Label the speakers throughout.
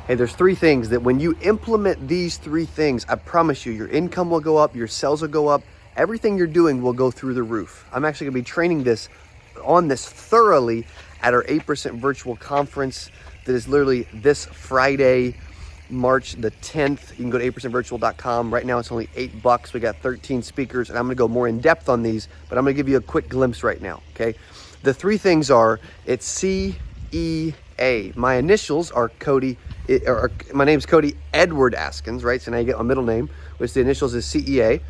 Speaker 1: Hey, there's three things that when you implement these three things, I promise you, your income will go up, your sales will go up, everything you're doing will go through the roof. I'm actually gonna be training on this thoroughly at our 8% virtual conference that is literally this Friday, March the 10th. You can go to 8percentvirtual.com. Right now it's only $8. We got 13 speakers, and I'm gonna go more in depth on these, but I'm gonna give you a quick glimpse right now, okay? The three things are, it's CEA. My initials are Cody, my name's Cody Edward Askins, right? So now you get my middle name, which the initials is CEA.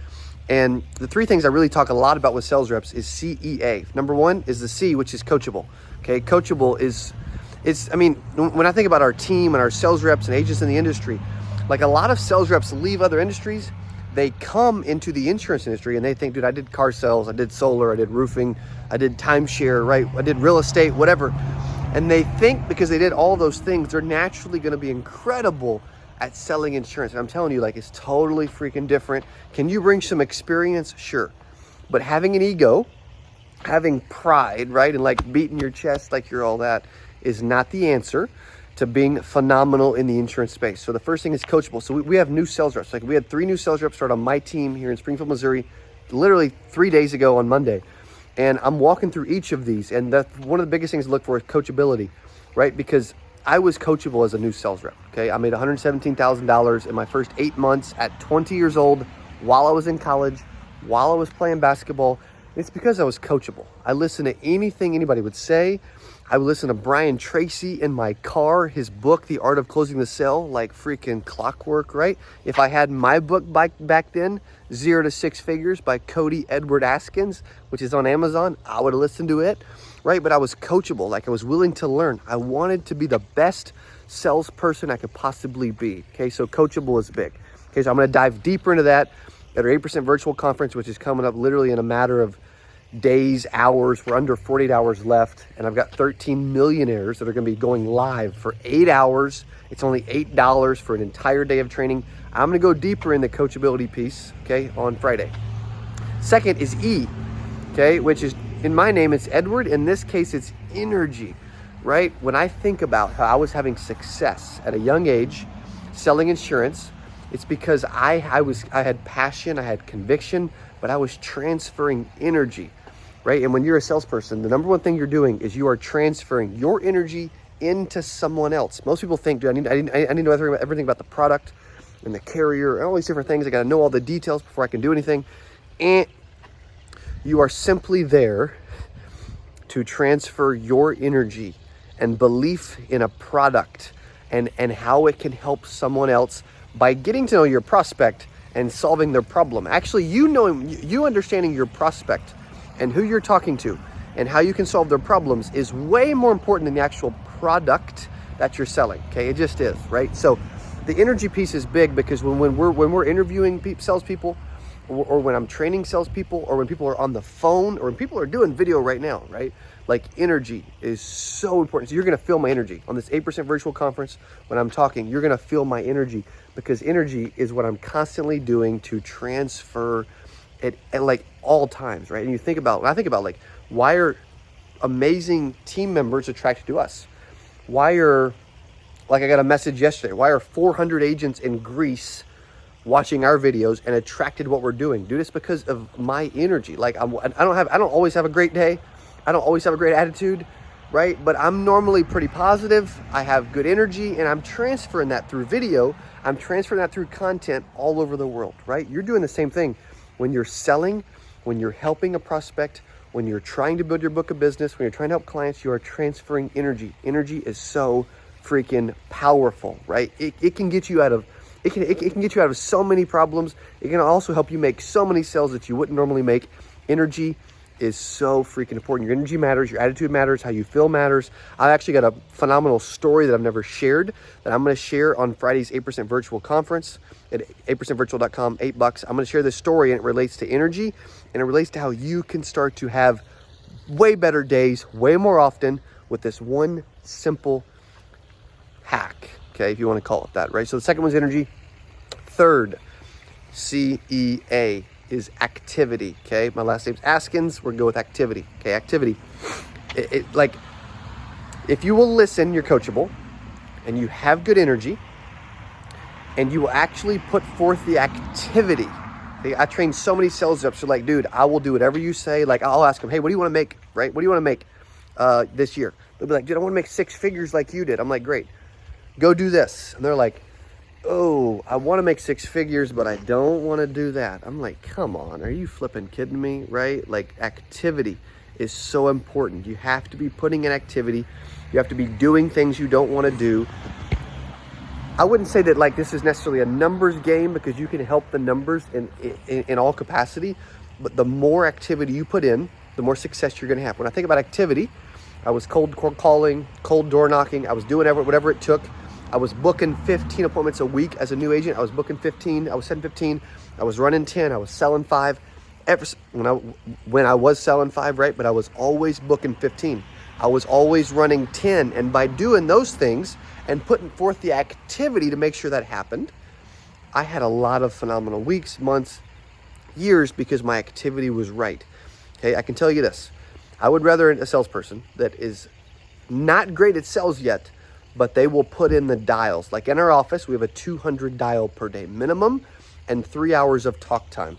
Speaker 1: And the three things I really talk a lot about with sales reps is CEA. Number one is the C, which is coachable. Okay, coachable I mean, when I think about our team and our sales reps and agents in the industry, like a lot of sales reps leave other industries, they come into the insurance industry and they think, dude, I did car sales, I did solar, I did roofing, I did timeshare, right? I did real estate, whatever. And they think because they did all those things, they're naturally gonna be incredible at selling insurance. And I'm telling you, like, it's totally freaking different. Can you bring some experience? Sure. But having an ego, having pride, right? And like beating your chest like you're all that is not the answer to being phenomenal in the insurance space. So the first thing is coachable. So we have new sales reps. Like we had 3 new sales reps start on my team here in Springfield, Missouri, literally 3 days ago on Monday. And I'm walking through each of these. And that's one of the biggest things to look for is coachability, right? Because I was coachable as a new sales rep, okay? I made $117,000 in my first 8 months at 20 years old while I was in college, while I was playing basketball. It's because I was coachable. I listened to anything anybody would say. I would listen to Brian Tracy in my car, his book, The Art of Closing the Sale, like freaking clockwork, right? If I had my book back then, 0 to 6 Figures by Cody Edward Askins, which is on Amazon, I would have listened to it, right? But I was coachable, like I was willing to learn. I wanted to be the best salesperson I could possibly be, okay? So coachable is big. Okay, so I'm gonna dive deeper into that at our 8% virtual conference, which is coming up literally in a matter of days, hours. We're under 48 hours left, and I've got 13 millionaires that are going to be going live for 8 hours. It's only $8 for an entire day of training. I'm going to go deeper in the coachability piece, okay, on Friday. Second is E, okay, which is, in my name, it's Edward. In this case, it's energy, right? When I think about how I was having success at a young age selling insurance, it's because I had passion, I had conviction, but I was transferring energy, right? And when you're a salesperson, the number one thing you're doing is you are transferring your energy into someone else. Most people think, dude, I need to know everything about the product and the carrier and all these different things. I got to know all the details before I can do anything. And you are simply there to transfer your energy and belief in a product and how it can help someone else by getting to know your prospect and solving their problem. Actually, you understanding your prospect and who you're talking to and how you can solve their problems is way more important than the actual product that you're selling, okay? It just is, right? So the energy piece is big because when we're interviewing salespeople, or when I'm training salespeople, or when people are on the phone, or when people are doing video right now, right? Like energy is so important. So you're gonna feel my energy on this 8% virtual conference. When I'm talking, you're gonna feel my energy because energy is what I'm constantly doing to transfer it at like all times, right? And when I think about like, why are amazing team members attracted to us? Why are, like I got a message yesterday, why are 400 agents in Greece watching our videos and attracted to what we're doing? Dude, it's because of my energy. Like I don't always have a great day. I don't always have a great attitude, right? But I'm normally pretty positive. I have good energy, and I'm transferring that through video. I'm transferring that through content all over the world, right? You're doing the same thing when you're selling, when you're helping a prospect, when you're trying to build your book of business, when you're trying to help clients, you are transferring energy. Energy is so freaking powerful, right? It can get you out of It can get you out of so many problems. It can also help you make so many sales that you wouldn't normally make. Energy is so freaking important. Your energy matters, your attitude matters, how you feel matters. I've actually got a phenomenal story that I've never shared that I'm gonna share on Friday's 8% virtual conference at 8percentvirtual.com, $8. I'm gonna share this story, and it relates to energy, and it relates to how you can start to have way better days, way more often with this one simple hack, okay, if you wanna call it that, right? So the second one's energy. Third, CEA, is activity, okay? My last name's Askins. We're gonna go with activity, okay? Activity. Like, if you will listen, you're coachable. and you have good energy, and you will actually put forth the activity. I train so many sales reps who are like, dude, I will do whatever you say. Like, I'll ask them, hey, what do you want to make, right? What do you want to make this year? They'll be like, dude, I want to make 6 figures like you did. I'm like, great, go do this. And they're like, oh, I want to make 6 figures, but I don't want to do that. I'm like, come on, are you flipping kidding me, right? Like, activity is so important. You have to be putting in activity. You have to be doing things you don't want to do. I wouldn't say that like this is necessarily a numbers game, because you can help the numbers in all capacity, but the more activity you put in, the more success you're going to have. When I think about activity, I was cold calling, cold door knocking. I was doing whatever it took. I was booking 15 appointments a week as a new agent. I was booking 15. I was setting 15. I was running 10. I was selling 5. When I was selling 5, right? But I was always booking 15. I was always running 10. And by doing those things and putting forth the activity to make sure that happened, I had a lot of phenomenal weeks, months, years, because my activity was right. Okay, I can tell you this. I would rather a salesperson that is not great at sales yet, but they will put in the dials. Like in our office, we have a 200 dial per day minimum and 3 hours of talk time.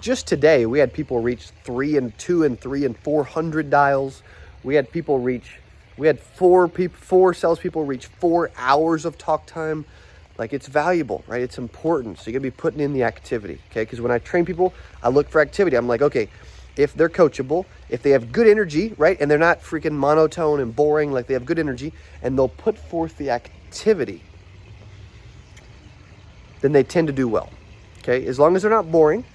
Speaker 1: Just today, we had people reach 3 and 2 and 3 and 400 dials. We had 4 salespeople reach 4 hours of talk time. Like, it's valuable, right? It's important. So you're gonna be putting in the activity, okay? Because when I train people, I look for activity. I'm like, okay, if they're coachable, if they have good energy, right? And they're not freaking monotone and boring, like they have good energy, and they'll put forth the activity, then they tend to do well, okay? As long as they're not boring,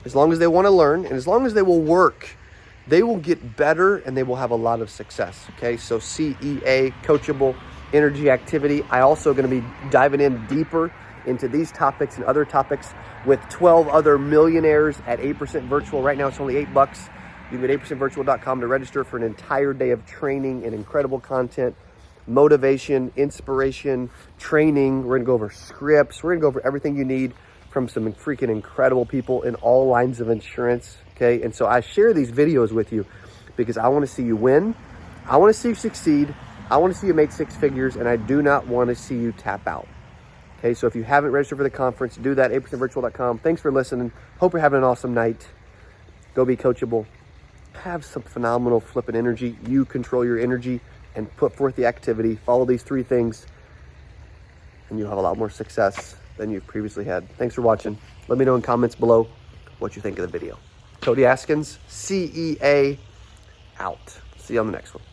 Speaker 1: as long as they wanna learn, and as long as they will work, they will get better and they will have a lot of success, okay? So CEA, coachable, energy, activity. I also going to be diving in deeper into these topics and other topics with 12 other millionaires at 8% Virtual. Right now it's only $8. You can go to 8%virtual.com to register for an entire day of training and incredible content, motivation, inspiration, training. We're going to go over scripts. We're going to go over everything you need from some freaking incredible people in all lines of insurance. Okay, and so I share these videos with you because I want to see you win. I want to see you succeed. I want to see you make 6 figures, and I do not want to see you tap out. Okay, so if you haven't registered for the conference, do that, 8%virtual.com. Thanks for listening. Hope you're having an awesome night. Go be coachable. Have some phenomenal flipping energy. You control your energy and put forth the activity. Follow these 3 things, and you'll have a lot more success than you've previously had. Thanks for watching. Let me know in comments below what you think of the video. Cody Askins, CEA, out. See you on the next one.